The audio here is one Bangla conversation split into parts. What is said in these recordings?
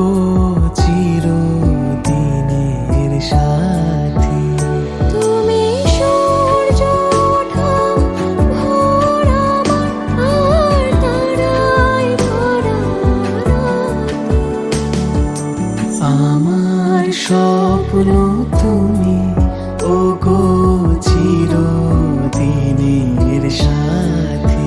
গো চিরদিনের সাথী। তুমি সূর্য ওঠা ভোর আমার, আর তারায় ভরা রাতি। আমার স্বপ্ন তুমি, ও গো চিরদিনের সাথী।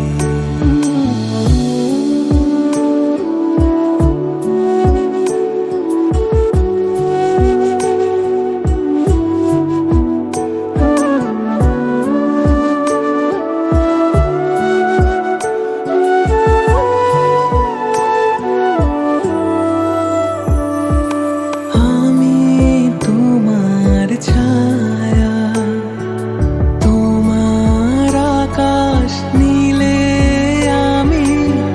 আমি তোমার ছায়া, তোমার আকাশ নীলে, আমি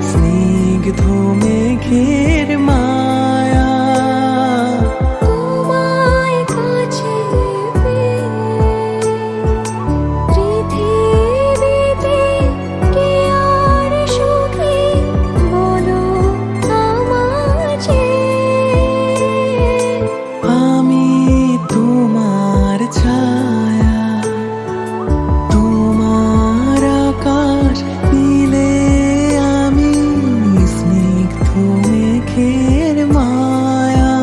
স্নিগ্ধ মেঘের মায়া। তোমায় কাছে পেয়ে পৃথিবীতে কে আর সুখী বলো আমাকে। আমি তোমার ছায়া, তোমার আকাশ নীলে, আমি স্নিগ্ধ মেঘের মায়া।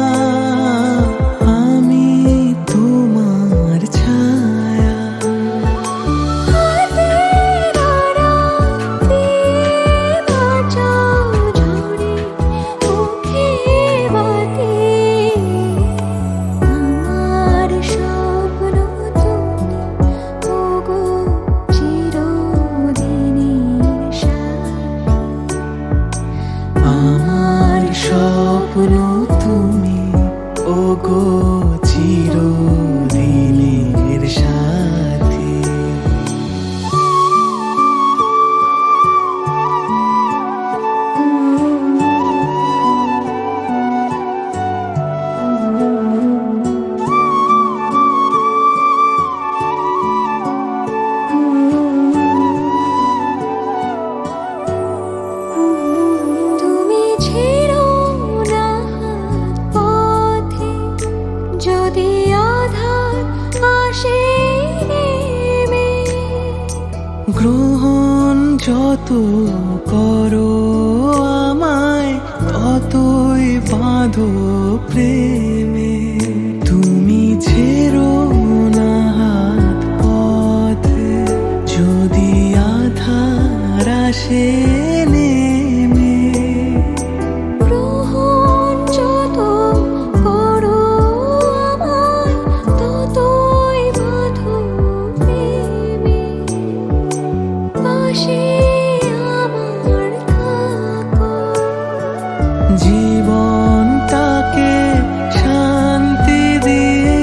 আমি তোমার ছায়া। হাতের আড়াল দিয়ে বাঁচাও ঝরে মুখে বাতি। আমার স্বপ্ন তুমি, ও গো চিরদিনের সাথী। আমার স্বপ্ন তুমি, ও গো চিরদিনের সাথী। তুমি ছেড়ো না হাত পথে, যদি আধার আসে নেমে। গ্রহণ যত করো আমায়, ততই বাঁধো প্রেমে। তুমি ছেড়ো না হাত পথে, যদি আধার আসে নেমে। গ্রহণ যত করো আমায়, ততই বাঁধো প্রেমে। পাশে আমার থাকো, জীবনটাকে শান্তি দিয়ে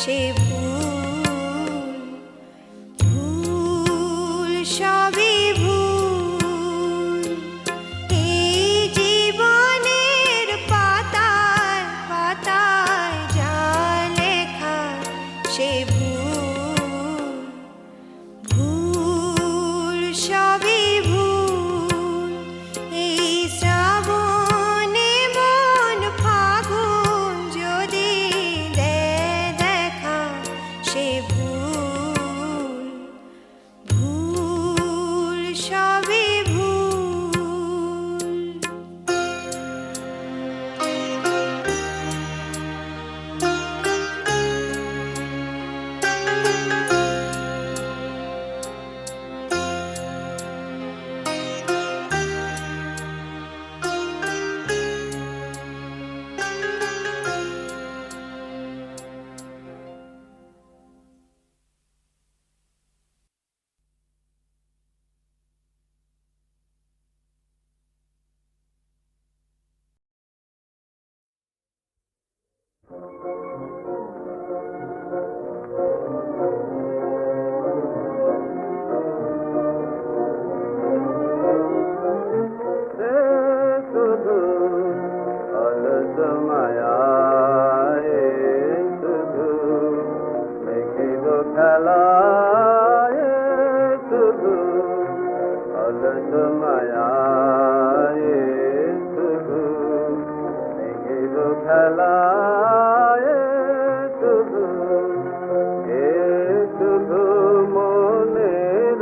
সে ভুল ভুল সবই ভুল এই জীবনের পাতায় পাতায় যা লেখা সে ভুল ভুল সবই ভুল এই শ্রাবণে মন ফাগুন যদি দেয় দেখা সে ভুল ভুল সবই ভুল শুধু অলস মায়ায় শুধু মেঘের খেলায় শুধু অলস মায়ায় শুধু মেঘের খেলায় শুধু এ শুধু মনের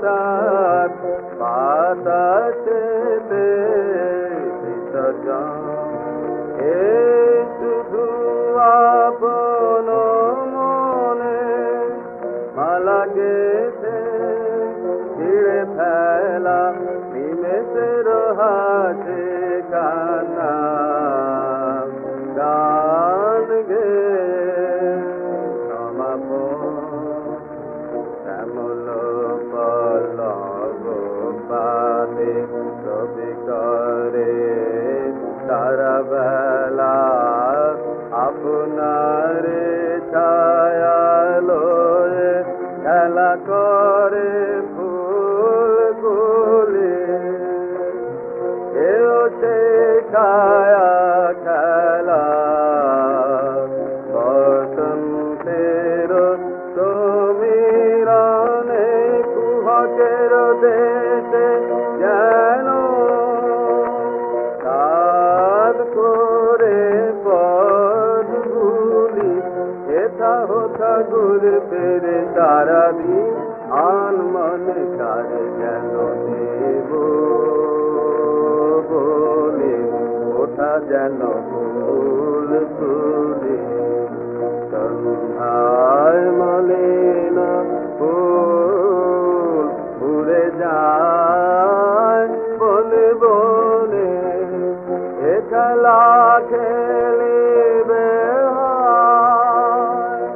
চাঁদ বাতাসেতে বিসর্জন এ শুধু আপন মনে মালা গেছে ছিঁড়ে ফেলা নিমেষের হাসি কান্না গান গে সমাপন শ্যামল পল্লব পানে ছবি করে সারা বেলা আপনার ছায়ালোয় খেলা করে ফুলগুলি কেউ শেখায়া খেলা বসন্তের সমীরণে কুহকের দেশে যেন কাজ করে পদগুলি এথা হোথা ঘুরে ফেরে সারা দিন আন মনে কারে যেন দেব বলে ওঠা যেন ফুল তুলে সন্ধ্যায় মলিন ফুল উড়ে যায় বনে বনে এ খেলা খেলিবে হায়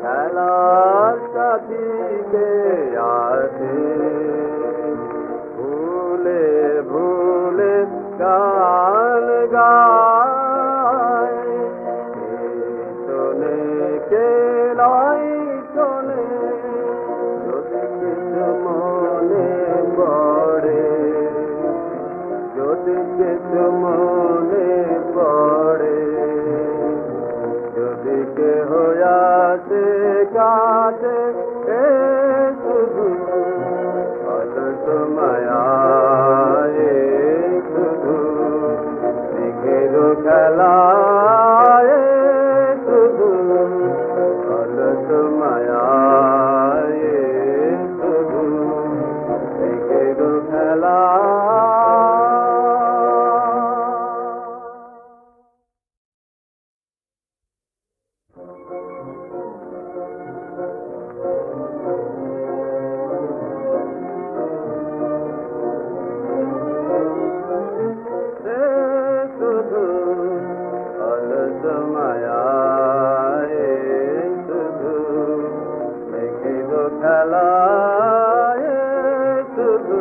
খেলার সাথীকে আছে ভুলে ভুলে গান গায় শোনে কে নয় শোনে যদি কিছু মনে পড়ে যদি কিছু মনে পড়ে যদি কেহ আসে কাছে এ শুধু অলস মায়ায় শুধু মেঘের খেলায় শুধু অলস মায়ায় শুধু মেঘের খেলা শুধু অলস মায়ায় শুধু মেঘের খেলায় শুধু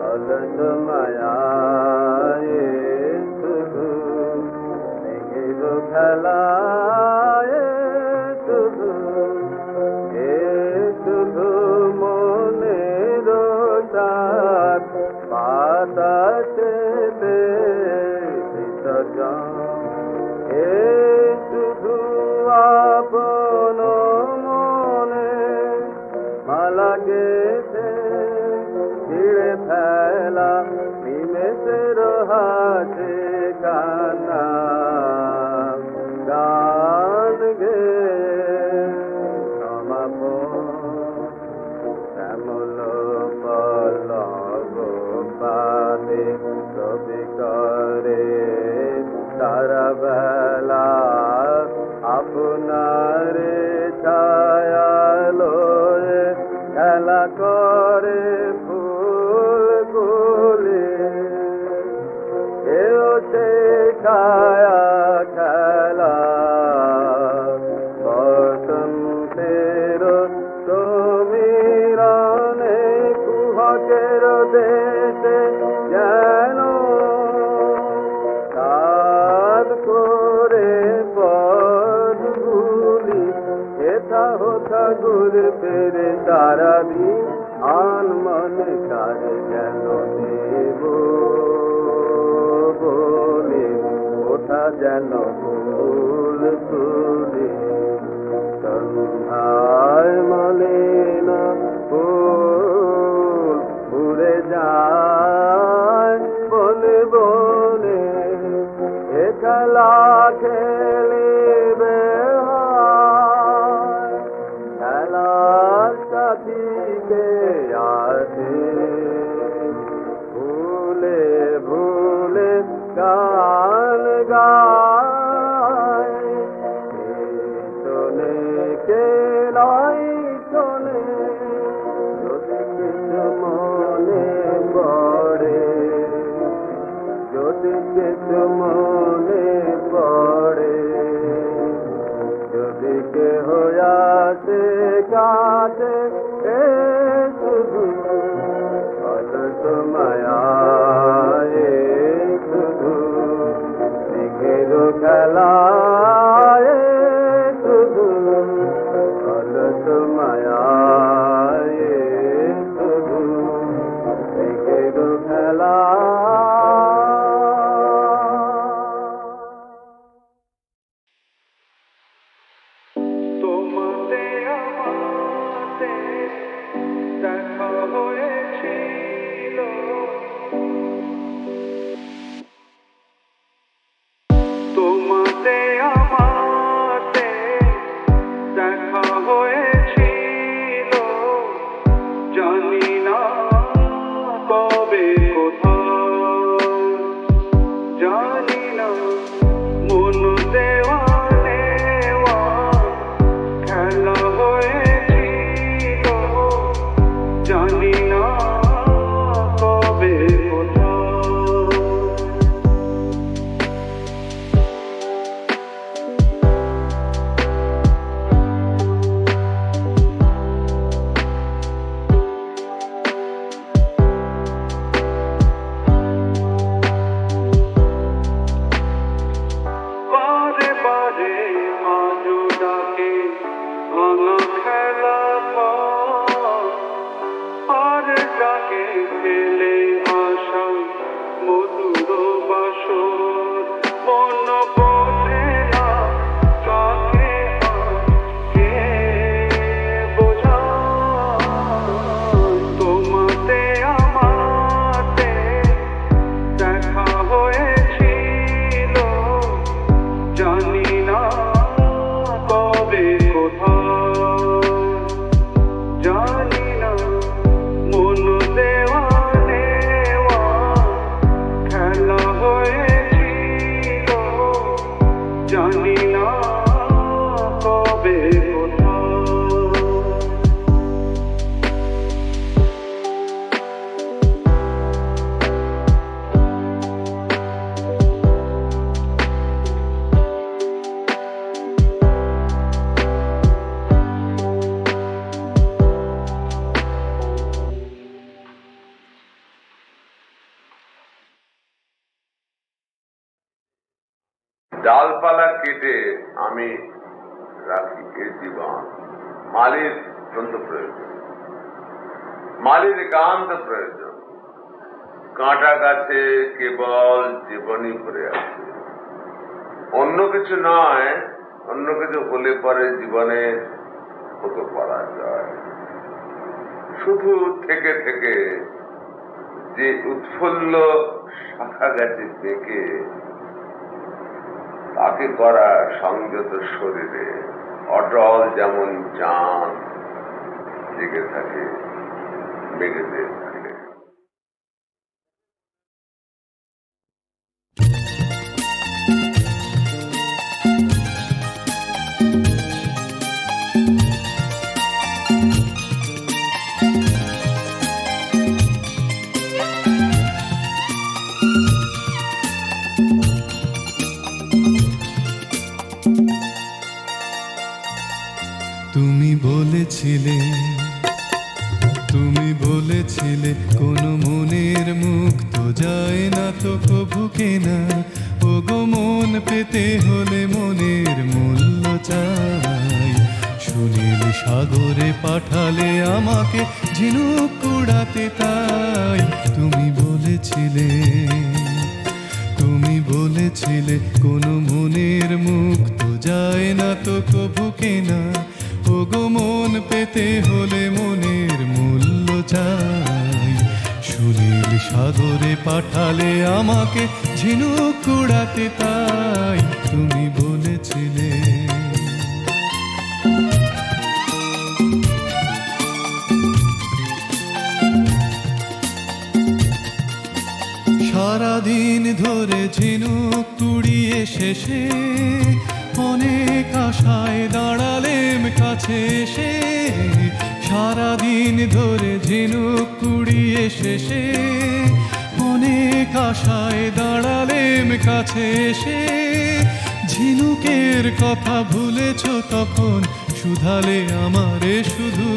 অলস মায়ায় শুধু মেঘের খেলায় খেলা নিমেষের হাসি কান্না গান গে সমাপন শ্যামল পল্লব পানে ছবি করে তারা বেলা আপনার ছায়ালোয় খেলা করে ফুলগুলি এও সে ছায়া খেলা বসন্তের সমীরণে কুহকের দেশে যেন কাজ করে পদগুলি হেথা হোথা ঘুরে ফেরে তারা দিন আন মনে কারে যেন দেব বলে ওঠা যেন ফুল তুলে সন্ধ্যায় মলিন ফুল উড়ে যায় বলে বলে এ খেলা খেলিবে খেলার সাথীকে আছে ভুলে ভুলে গান গায় শোনে কে লাই শোনে যদি কিছু মনে পড়ে যদি কিছু মনে পড়ে যদি কেহ আসে কাছে এ শুধু অদৃশ্য মায়ায় শুধু দিকের খেলায় শুধু অদৃশ্য মায়ায় শুধু দিকের খেলা তোমাতে আমাতে দেখা হয়েছিল তোমাতে আমাতে দেখা হয়েছিল জানি না কবে কোথায় জানি না মন দেওয়া নেওয়া খেলা হয়েছিল জানি না কবে কোথায় বারে বারে আজও ডাকে ভাঙা খেলা আর ডাকে ফেলে আসা মধুর বাসর মন বোঝে না কাকে কে বোঝায় তোমাতে আমাতে দেখা হয়েছিল জানি না কবে কোথায় জানি না মন দেওয়া নেওয়া খেলা হয়েছিল জানি না কবে কোথায় ডালপালা কেটে আমি রাখি এ জীবন মালির অত্যন্ত প্রয়োজন মালির একান্ত প্রয়োজন কাঁটা গাছে কেবল জীবনই পড়ে আছে অন্য কিছু নয় অন্য কিছু হলে পরে জীবনে কত পরাজয় শুধু থেকে থেকে যে উৎফুল্ল শাখা গেছে বেঁকে, তাকে করা সংযত শরীরে অটল যেমন চাঁদ জেগে থাকে মেঘেদের তীরে। তুমি বলেছিলে কোনো মনের মুখ তো যায় না তো কভু কেনা, ও গো মন পেতে হলে মনের মূল্য চাই। সুনীল সাগরে পাঠালে আমাকে ঝিনুক কুড়াতে তাই। তুমি বলেছিলে কোনো মনের মুখ তো যায় না তো কভু কেনা, ও গো মন পেতে হলে মনের মূল্য চাই। সুনীল সাগরে পাঠালে আমাকে ঝিনুক কুড়াতে তাই। তুমি বলেছিলে সারাদিন ধরে ঝিনুক কুড়িয়ে শেষে অনেক আশায় দাঁড়ালেম কাছে এসে। সারাদিন ধরে ঝিনুক কুড়িয়ে শেষে অনেক আশায় দাঁড়ালেম কাছে এসে। ঝিনুকের কথা ভুলেছ তখন শুধালে আমারে শুধু,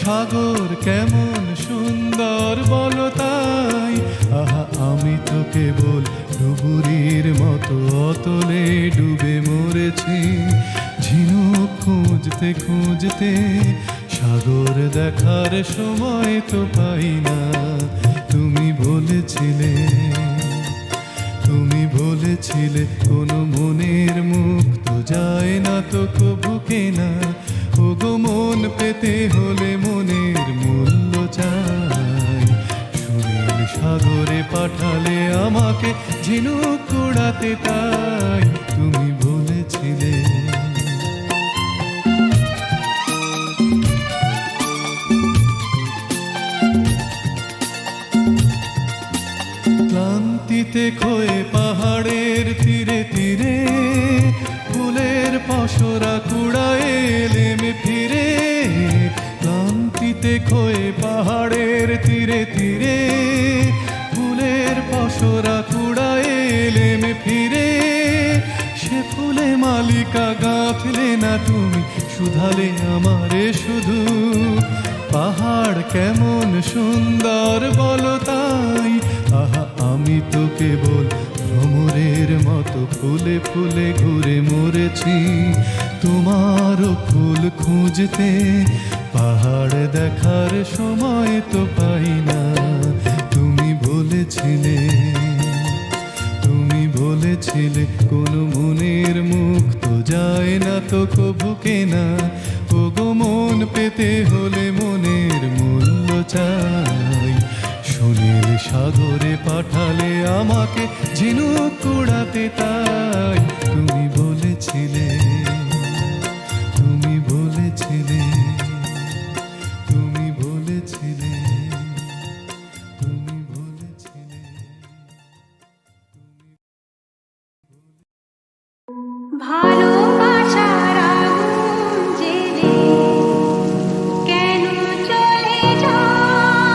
সাগর কেমন সুন্দর বলো তাই। আহা আমি তো কেবল ডুবুরির মতো অতলে ডুবে মরেছি। ঝিনুক খুঁজতে খুঁজতে সাগর দেখার সময় তো পাই না। তুমি বলেছিলে কোনো মনের মুখ তো যায় না তো কভু কেনা, ও গো মন পেতে হলে মনের মূল্য চাই। সুনীল সাগরে পাঠালে আমাকে ঝিনুক কুড়াতে তাই। তুমি বলেছিলে ক্লান্তিতে খোয়ে পাহাড়ের তীরে তীরে ফুলের পসরা কুড়ায় এলেম ফিরে। ক্লান্তিতে খোয়ে পাহাড়ের তীরে তীরে ফুলের পসরা কুড়ায় এলেম ফিরে। সে ফুলে মালিকা গাঁথলে না তুমি, শুধালে আমারে শুধু, পাহাড় কেমন সুন্দর বলো তাই। আহা আমি তো কেবল ভ্রমরের মতো ফুলে ফুলে ঘুরে মরেছি। তোমারও ফুল খুঁজতে পাহাড় দেখার সময় তো পাই না। তুমি বলেছিলে কোনো মনের মুখ তো যায় না তো কভু কেনা, ও গো মন পেতে হলে মনের মূল্য চাই। সুনীল সাগরে পাঠালে আমাকে ঝিনুক কুড়াতে তাই। তুমি বলেছিলে তুমি বলেছিলে তুমি বলেছিলে তুমি বলেছিলে। ভালোবাসার আগুন জেলে কেন চলে যায়?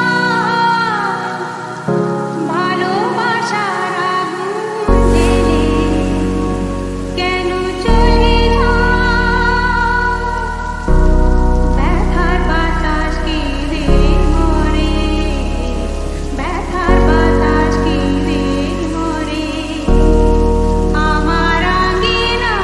ভালোবাসার আগুন জেলে কেন চলে যায়? ব্যথার বাতাস ঘিরে মরে, ব্যথার বাতাস ঘিরে মরে আমার আঙ্গিনা।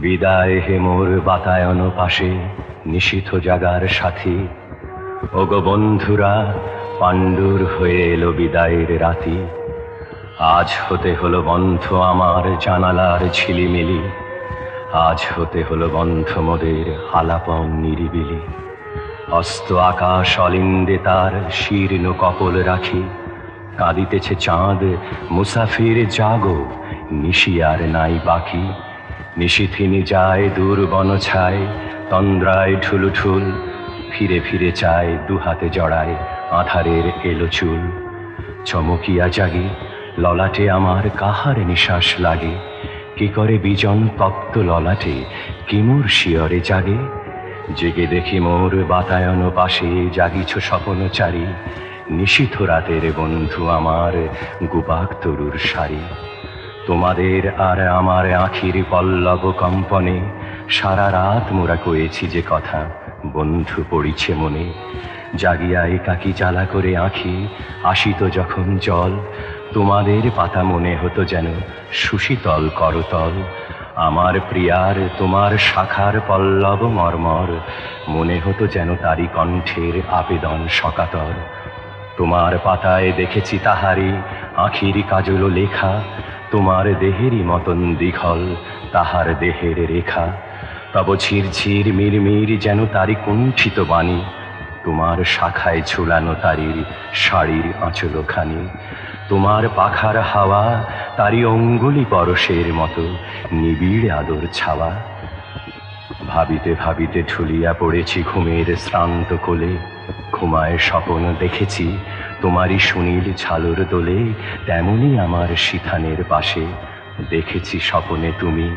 বিদায় হে মোর বাতায়ন পাশে নিশীথ জাগার সাথী, ওগো বন্ধুরা পাণ্ডুর হয়ে এলো বিদায়ের রাতি। আজ হতে হলো বন্ধ আমার জানালার ঝিলিমিলি, আজ হতে হলো বন্ধ মোদের আলাপন নিরিবিলি। অস্ত আকাশ অলিন্দে তার শীর্ণ কপল রাখি, কাঁদিতেছে চাঁদ মুসাফির জাগো, নিশি আর নাই বাকি। নিশিথিনী যায় দূর বনছায়, তন্দ্রায় ঠুলুঠুল, ফিরে ফিরে চায় দুহাতে জড়ায় আধারের এলো চুল। চমকিয়া জাগি ললাটে আমার কাহার নিশ্বাস লাগে, কি করে বিজন তপ্ত ললাটে কিমুর শিয়রে জাগে। জেগে দেখি মোর বাতায়ন পাশে জাগিছ স্বপনচারী, নিশীথ রাতের বন্ধু আমার গুবাক তরুর সারি। তোমাদের আর আমার আখির পল্লব কম্পনে সারা রাত মোরা কয়েছি যে কথা বন্ধু পড়িছে মনে। জাগিয়া একাকী জ্বালা করে আঁখি আসিত যখন জল, তোমাদের পাতা মনে হতো যেন সুশীতল করতল। আমার প্রিয়ার তোমার শাখার পল্লব মর্মর, মনে হতো যেন তারি কণ্ঠের আবেদন সকাতর। তোমার পাতায় দেখেছি তাহারি আখির কাজল লেখা, তোমার দেহেরই মতন দীঘল তাহার দেহের রেখা। তব ঝিরঝির মিরমির যেন তারি কুণ্ঠিত বাণী, তোমার শাখায় ঝুলানো তারির শাড়ির আঁচলখানি। তোমার পাখার হাওয়া তারি অঙ্গুলি পরশের মতো নিবিড় আদর ছাওয়া। ভাবিতে ভাবিতে ঢুলিয়া পড়েছি ঘুমের শ্রান্ত কোলে, ঘুমায় স্বপন দেখেছি তোমারই সুনীল ছালোর দোলে, তেমনি আমার সিথানের পাশে দেখেছি স্বপনে তুমি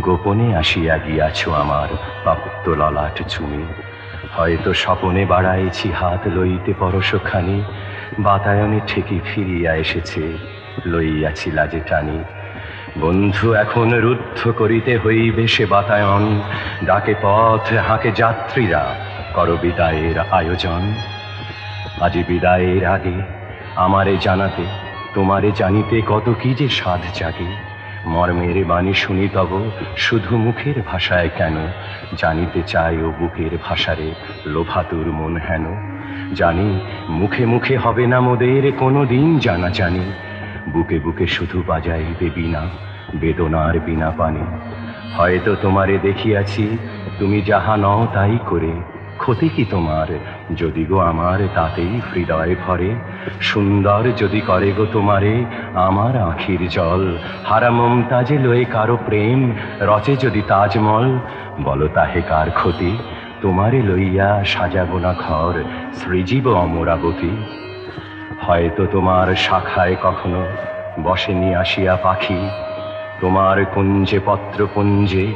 গোপনে আসিয়া গিয়াছ আমার তপ্ত ললাট চুমি। হয়তো স্বপনে বাড়াইছি হাত লইতে পরশখানি, বাতায়নে ঠেকি ফিরিয়া এসেছে লইয়াছি লাজে টানি। বন্ধু এখন রুদ্ধ করিতে হইবে সে বাতায়ন, ডাকে পথ হাঁকে যাত্রীরা করো বিদায়ের আয়োজন। আজি বিদায়ের আগে আমারে জানাতে তোমারে জানিতে কত কি যে সাধ জাগে। মর্মের বাণী শুনি তব শুধু মুখের ভাষায় কেন, জানিতে চাই ও বুকের ভাষারে লোভাতুর মন হেন। জানি মুখে মুখে হবে না মোদের কোনো দিন জানা জানি, বুকে বুকে শুধু বাজাইবে বীণা বেদনার বিনা পানি। হয়তো তোমারে দেখিয়াছি তুমি যাহা নও তাই করে, ক্ষতি কি তোমার যদি গো আমার তাতেই হৃদয় ভরে। সুন্দর যদি করে গো তোমারে আমার আখির জল, হারা মমতাজে লয়ে কারো প্রেম রচে যদি তাজমল। বলো তাহে কার ক্ষতি, তোমারে লইয়া সাজাবো না ঘর সৃজীব অমরাবতী। হয়তো তোমার শাখায় কখনো বসেনি আসিয়া পাখি, তোমার কুঞ্জে পত্র পুঞ্জে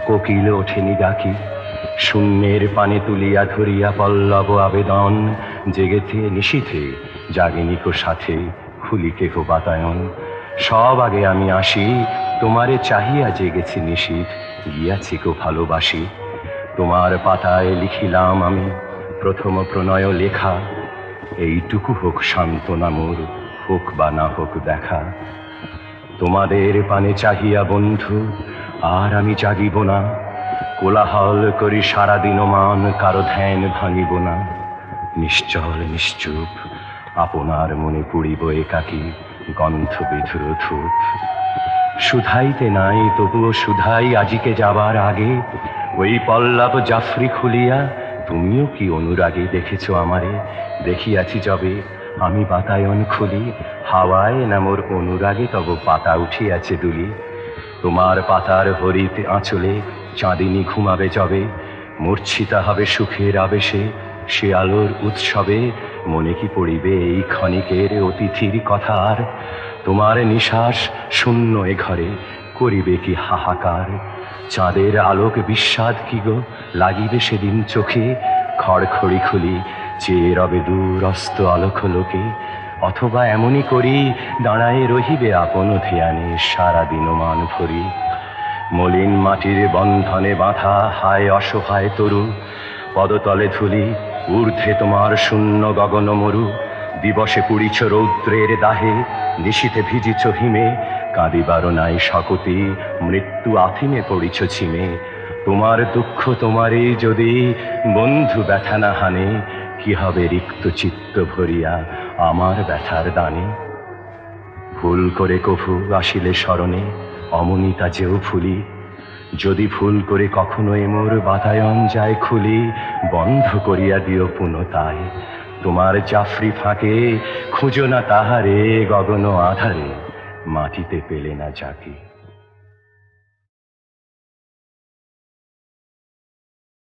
কোকিল ওঠেনি ডাকি। শূন্যের পানে তুলিয়া ধরিয়া পল্লব আবেদন, জেগেতে নিশীথে জাগেনি কো সাথে খুলি কেহ বাতায়ন। সব আগে আমি আসি তোমারে চাহিয়া জেগেছি নিশীথ গিয়াছি কো ভালোবাসি। তোমার পাতায় লিখিলাম আমি প্রথম প্রণয় লেখা, এইটুকু হোক সান্ত্বনা মোর হোক বা না হোক দেখা। তোমাদের পানে চাহিয়া বন্ধু আর আমি জাগিব না, কোলাহল করি সারাদিন মান কারো ধ্যান ভাঙিব না। নিশ্চল নিশ্চুপ আপনার মনে পুড়িব একাকী গন্ধ বিধুর ধূপ। শুধাইতে নাই তবুও শুধাই আজিকে যাবার আগে, ওই পল্লব জাফরি খুলিয়া তুমিও কি অনুরাগে দেখেছ আমারে। দেখিয়াছি যবে আমি বাতায়ন খুলি, হাওয়ায় না মোর অনুরাগে তব পাতা উঠিয়াছে দুলি। তোমার পাতার হরিত আঁচলে চাঁদিনী ঘুমাবে যবে, মূর্ছিতা হবে সুখের আবেশে সে আলোর উৎসবে। মনে কি পড়িবে এই ক্ষণিকের অতিথির কথা আর, তোমার নিশ্বাস শূন্য এ ঘরে করিবে কি হাহাকার। চাঁদের আলোক বিস্বাদ কি গো লাগিবে সেদিন চোখে, খড়খড়ি খুলি চেয়ে রবে দূরস্ত আলোক লোকে। অথবা এমনই করি দাঁড়ায় রহিবে আপন ধ্যানে সারাদিন মান ভরি। মলিন মাটির বন্ধনে বাঁধা হায় অসহায় তরু, পদতলে ধুলি, ঊর্ধ্বে তোমার শূন্য গগন মরু। দিবসে পুড়িছ রৌদ্রের দাহে, নিশীথে ভিজিছ হিমে। কাঁদিবারও নাই শকতি, মৃত্যু আফিমে পড়িছ ঝিমে। তোমার দুঃখ তোমারই যদি বন্ধু ব্যথা না হানে, কি হবে রিক্ত চিত্ত ভরিয়া আমার ব্যথার দানে। ভুল করে কভু আসিলে স্মরণে, অমনিতা যেও ফুলি। যদি ভুল করে কখনো মোর বাতায়ন যায় খুলি, বন্ধ করিয়া দিও পুনতায়। তোমার জাফরি ফাঁকে খুঁজো না তাহারে, গগন আধারে মাটিতে পেলে না যাকে।